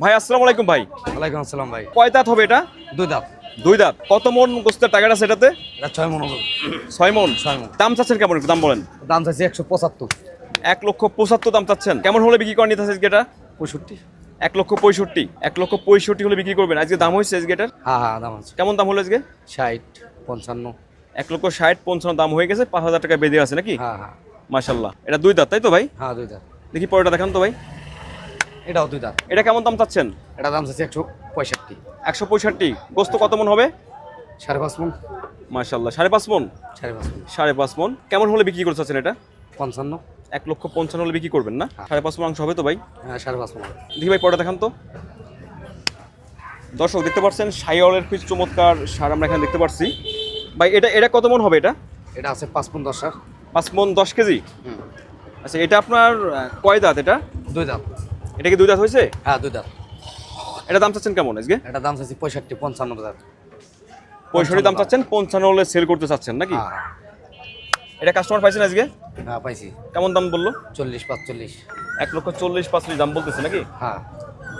ভাই আসসালামু আলাইকুম ভাই। ওয়ালাইকুম আসসালাম ভাই। কয় দাঁত হবে এটা? দুই দাঁত। দুই দাঁত। কত মন গোস্তের টার্গেট আছে এটাতে? এটা 6 মন হবে। 6 মন। 6 মন। দাম চাচ্ছেন কেমন, একটু দাম বলেন। দাম চাইছি 175। 1,75,000 দাম চাচ্ছেন। কেমন হলে বিক্রি করেন নিতে আজকে এটা? 65। 1,65,000। 1,65,000 হলে বিক্রি করবেন। আজকে দাম হয়েছে আজকে এটার? হ্যাঁ দাম আছে। কেমন দাম হলো আজকে? 60 55। 1,60,55 দাম হয়ে গেছে, 5,000 টাকা বেঁধে আছে নাকি? হ্যাঁ। মাশাআল্লাহ। এটা দুই দাঁত তাই তো ভাই? হ্যাঁ দুই দাঁত। দেখি পরেরটা দেখান তো ভাই। এটাও দুই দাঁত। এটা কেমন দাম চাচ্ছেন? এটা দাম চাইছি 165। 165। গোস্ত কত মন হবে? 5.5 মন। মাশাআল্লাহ। 5.5 মন। 5.5 মন। 5.5 মন। কেমন হলে বিক্রি করতে চাচ্ছেন এটা? 55। 1,55,000 হলে বিক্রি করবেন না? 5.5 মন অংশ হবে তো ভাই? হ্যাঁ 5.5 মন। দেখি ভাই পরে দেখান তো। দর্শক দেখতে পাচ্ছেন শাইওয়ালের পিস চমৎকার সার আমরা এখানে দেখতে পাচ্ছি। ভাই এটা কত মন হবে এটা? এটা আছে 5 মন 10 আর। 5 মন 10 কেজি। আচ্ছা, এটা আপনার কয় দাঁত এটা? দুই দাঁত। এটা কি দুই দাঁত হয়েছে? হ্যাঁ দুই দাঁত। এটা দাম চাচ্ছেন কেমন আজকে? এটা দাম চাইছি 65 55 দাঁত। 65 দাম চাচ্ছেন, 55 হলে সেল করতে চাচ্ছেন নাকি? হ্যাঁ। এটা কাস্টমার পাইছেন আজকে? হ্যাঁ পাইছি। কেমন দাম বললো? 40 45। 1,40,45 দাম বলতেছে নাকি? হ্যাঁ।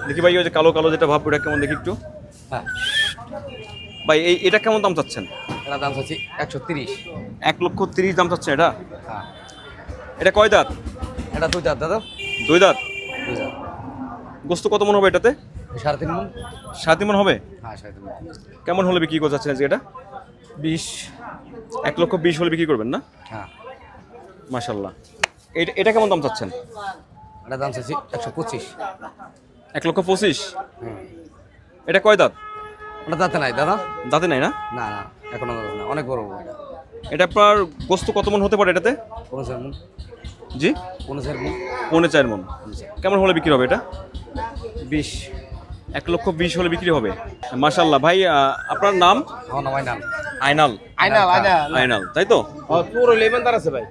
দেখি ভাই ওই যে কালো কালো যেটা ভাব, ওটা কেমন দেখি একটু। হ্যাঁ। ভাই এটা কেমন দাম চাচ্ছেন? এটা দাম চাইছি 130। 1,30,000 দাম চাচ্ছেন এটা? হ্যাঁ। এটা কয় দাঁত? এটা দুই দাঁত দাদা। দুই দাঁত। দুই দাঁত। গোস্ত কত মন হবে এটাতে? 3.5 মন। 7 মন হবে। হ্যাঁ 3.5 মন। কেমন হলে বিক্রি করতে চাচ্ছেন আজকে এটা? 20। 1,20,000 হলে বিক্রি করবেন না? হ্যাঁ। মাশাল্লাহ। এটা কেমন দাম চাচ্ছেন? এটা দাম চাইছি 125। 1,25,000। হুম। এটা কয় দাঁত? ওটা দাঁতে নাই দাদা। দাঁতে নাই না? না না এখনো দাঁতে না, অনেক বড় বড় এটা। এটা আপনার গোস্ত কত মন হতে পারে এটাতে? 15 মন। জি, 15 মন। 4.5 মন। কেমন হলে বিক্রি হবে এটা? 20। 1,20,000 হলে বিক্রি হবে। মাশাল্লাহ ভাই, আপনার নাম? আমার নাম আইনাল। আইনাল। আইনাল তাই তো? পুরো লেভেলদার আছে ভাই।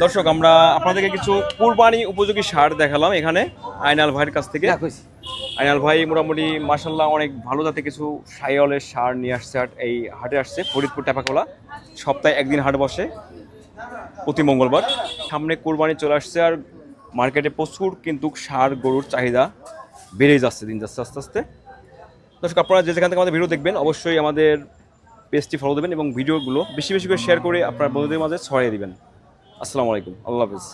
দর্শক আমরা আপনাদেরকে কিছু কুরবানি উপযোগী সার দেখালাম এখানে আইনাল ভাইয়ের কাছ থেকে। আইনাল ভাই মোটামুটি মাশাল্লাহ অনেক ভালো জাতে কিছু শাইওয়ালের সার নিয়ে আসছে, এই হাটে আসছে ফরিদপুর টেপাখোলা। সপ্তাহে একদিন হাট বসে প্রতি মঙ্গলবার। সামনে কুরবানি চলে আসছে আর মার্কেটে প্রচুর কিন্তু সার গরুর চাহিদা বেড়ে যাচ্ছে, দিন যাচ্ছে আস্তে আস্তে। দর্শক আপনারা যে যেখান থেকে আমাদের ভিডিও দেখবেন অবশ্যই আমাদের পেজটি ফলো দেবেন এবং ভিডিওগুলো বেশি বেশি করে শেয়ার করে আপনার বন্ধুদের মাঝে ছড়িয়ে দিবেন। আসসালামু আলাইকুম, আল্লাহ হাফেজ।